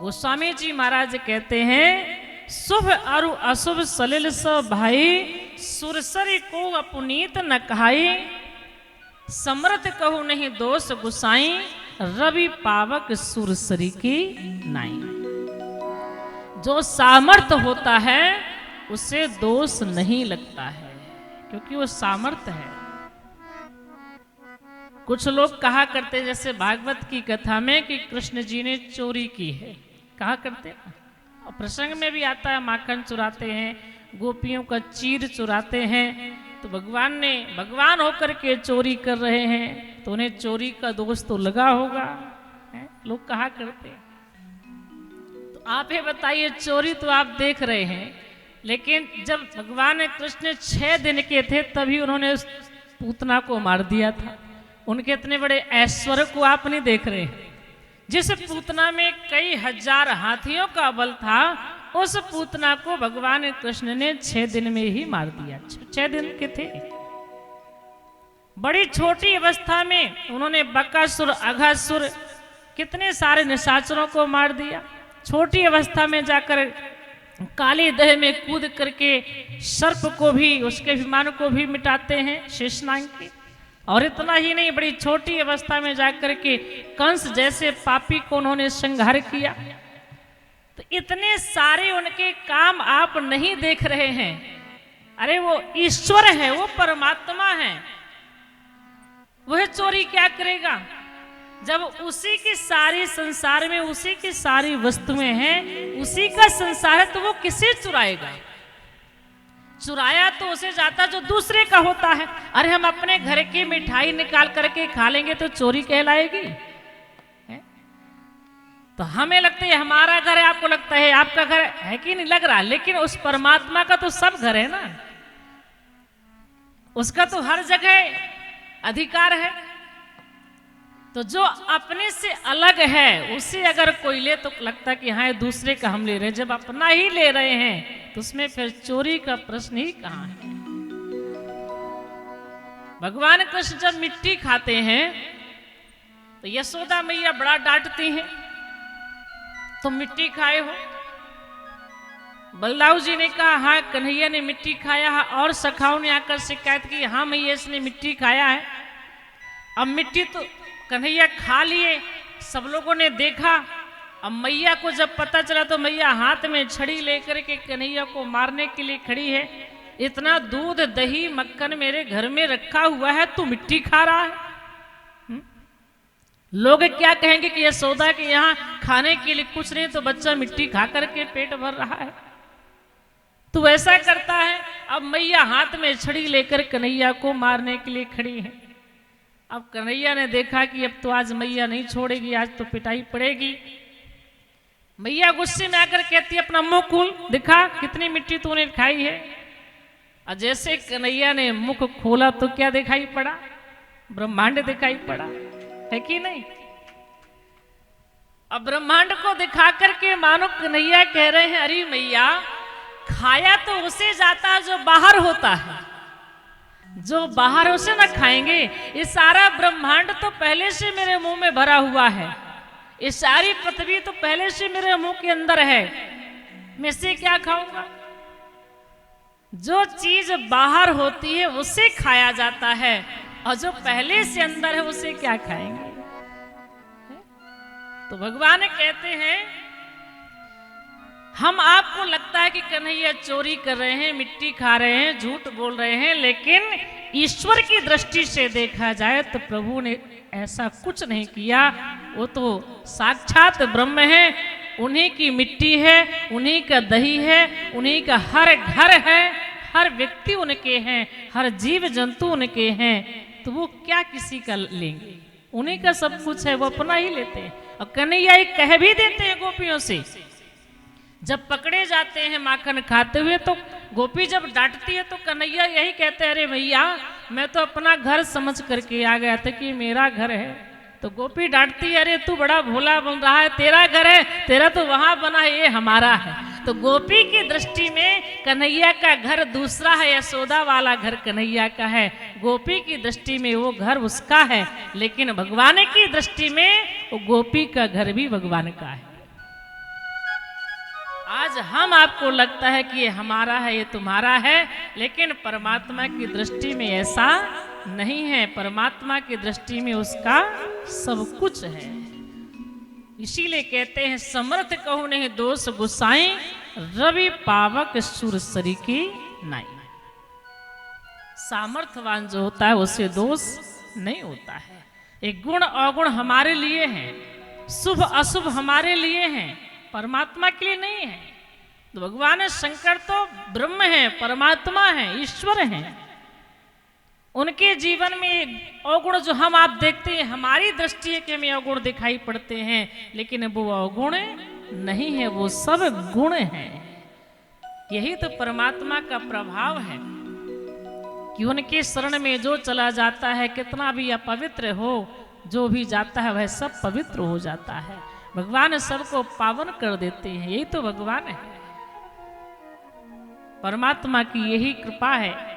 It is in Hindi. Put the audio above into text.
गोस्वामी जी महाराज कहते हैं, शुभ और अशुभ सलिल स भाई, सुरसरी को अपनीत न कहाई, समर्थ कहू नहीं दोष गुसाई, रवि पावक सुरसरी की नाई। जो सामर्थ होता है उसे दोष नहीं लगता है, क्योंकि वो सामर्थ है। कुछ लोग कहा करते, जैसे भागवत की कथा में, कि कृष्ण जी ने चोरी की है, कहा करते हैं। और प्रसंग में भी आता है, माखन चुराते हैं, गोपियों का चीर चुराते हैं, तो भगवान होकर के चोरी कर रहे हैं, तो उन्हें चोरी का दोष तो लगा होगा, है? लोग कहा करते हैं। तो आप ही बताइए, चोरी तो आप देख रहे हैं, लेकिन जब भगवान कृष्ण 6 दिन के थे तभी उन्होंने उस पूतना को मार दिया था। उनके इतने बड़े ऐश्वर्य को आप नहीं देख रहे हैं। जिस पूतना में कई हजार हाथियों का बल था, उस पूतना को भगवान कृष्ण ने 6 दिन में ही मार दिया। 6 दिन के थे। बड़ी छोटी अवस्था में उन्होंने बकासुर, अघासुर, कितने सारे निशाचरों को मार दिया। छोटी अवस्था में जाकर काली दह में कूद करके सर्प को भी, उसके विमान को भी मिटाते हैं, शेषनाग के। और इतना ही नहीं, बड़ी छोटी अवस्था में जाकर के कंस जैसे पापी को उन्होंने संहार किया। तो इतने सारे उनके काम आप नहीं देख रहे हैं। अरे वो ईश्वर है, वो परमात्मा है, वह चोरी क्या करेगा? जब उसी की सारी संसार में उसी की सारी वस्तुएं हैं, उसी का संसार है, तो वो किसे चुराएगा? चुराया तो उसे जाता जो दूसरे का होता है। अरे हम अपने घर की मिठाई निकाल करके खा लेंगे तो चोरी कहलाएगी? तो हमें लगता है हमारा घर है, आपको लगता है आपका घर है कि नहीं लग रहा, लेकिन उस परमात्मा का तो सब घर है ना, उसका तो हर जगह अधिकार है। तो जो अपने से अलग है उसे अगर कोई ले तो लगता कि हाँ दूसरे का हम ले रहे हैं। जब अपना ही ले रहे हैं तो उसमें फिर चोरी का प्रश्न ही कहाँ है? भगवान कृष्ण जब मिट्टी खाते हैं तो यशोदा मैया बड़ा डांटती हैं, तुम मिट्टी खाए हो। बलदाऊ जी ने कहा हाँ कन्हैया ने मिट्टी खाया है, और सखाओं ने आकर शिकायत की हाँ मैया इसने मिट्टी खाया है। अब मिट्टी तो कन्हैया खा लिए, सब लोगों ने देखा। अब मैया को जब पता चला तो मैया हाथ में छड़ी लेकर के कन्हैया को मारने के लिए खड़ी है। इतना दूध दही मक्खन मेरे घर में रखा हुआ है, तू मिट्टी खा रहा है? लोग क्या कहेंगे कि यशोदा के यहाँ खाने के लिए कुछ नहीं तो बच्चा मिट्टी खा करके पेट भर रहा है। तू ऐसा करता है। अब मैया हाथ में छड़ी लेकर कन्हैया को मारने के लिए खड़ी है। अब कन्हैया ने देखा कि अब तो आज मैया नहीं छोड़ेगी, आज तो पिटाई पड़ेगी। मैया गुस्से में आकर कहती है अपना मुंह खोल दिखा, कितनी मिट्टी तूने खाई है। और जैसे कन्हैया ने मुख खोला तो क्या दिखाई पड़ा? ब्रह्मांड दिखाई पड़ा, है कि नहीं? अब ब्रह्मांड को दिखा करके मानो कन्हैया कह रहे हैं अरे मैया खाया तो उसे जाता जो बाहर होता है, जो बाहर उसे ना खाएंगे। ये सारा ब्रह्मांड तो पहले से मेरे मुंह में भरा हुआ है, ये सारी पृथ्वी तो पहले से मेरे मुंह के अंदर है, मैं से क्या खाऊंगा? जो चीज बाहर होती है उसे खाया जाता है, और जो पहले से अंदर है उसे क्या खाएंगे? तो भगवान कहते हैं हम आपको लगता है कि कन्हैया चोरी कर रहे हैं, मिट्टी खा रहे हैं, झूठ बोल रहे हैं, लेकिन ईश्वर की दृष्टि से देखा जाए तो प्रभु ने ऐसा कुछ नहीं किया। वो तो साक्षात ब्रह्म है, उन्हीं की मिट्टी है, उन्हीं का दही है, उन्हीं का हर घर है, हर व्यक्ति उनके हैं, हर जीव जंतु उनके हैं। तो वो क्या किसी का लेंगे? उन्हीं का सब कुछ है, वो अपना ही लेते हैं। और कन्हैया एक कह भी देते हैं गोपियों से, जब पकड़े जाते हैं माखन खाते हुए तो गोपी जब डांटती है तो कन्हैया यही कहते हैं अरे भैया मैं तो अपना घर समझ करके आ गया था कि मेरा घर है। तो गोपी डांटती है अरे तू बड़ा भोला बन रहा है, तेरा घर है, तेरा तो वहां बना है, ये हमारा है। तो गोपी की दृष्टि में कन्हैया का घर दूसरा है, यशोदा वाला घर कन्हैया का है। गोपी की दृष्टि में वो घर उसका है, लेकिन भगवान की दृष्टि में वो गोपी का घर भी भगवान का है। आज हम आपको लगता है कि ये हमारा है, ये तुम्हारा है, लेकिन परमात्मा की दृष्टि में ऐसा नहीं है। परमात्मा की दृष्टि में उसका सब कुछ है। इसीलिए कहते हैं समर्थ कहूं नहीं दोष गुसाई, रवि पावक सुरसरी की नाई। सामर्थ्यवान जो होता है उसे दोष नहीं होता है। एक गुण अवगुण हमारे लिए हैं, शुभ अशुभ हमारे लिए हैं, परमात्मा के लिए नहीं है। तो भगवान शंकर तो ब्रह्म है, परमात्मा है, ईश्वर है। उनके जीवन में अवगुण जो हम आप देखते हैं, हमारी दृष्टि है कि हमें अवगुण दिखाई पड़ते हैं, लेकिन वो अवगुण नहीं है, वो सब गुण है। यही तो परमात्मा का प्रभाव है कि उनके शरण में जो चला जाता है, कितना भी अपवित्र हो, जो भी जाता है वह सब पवित्र हो जाता है। भगवान सबको पावन कर देते हैं। यही तो भगवान है। परमात्मा की यही कृपा है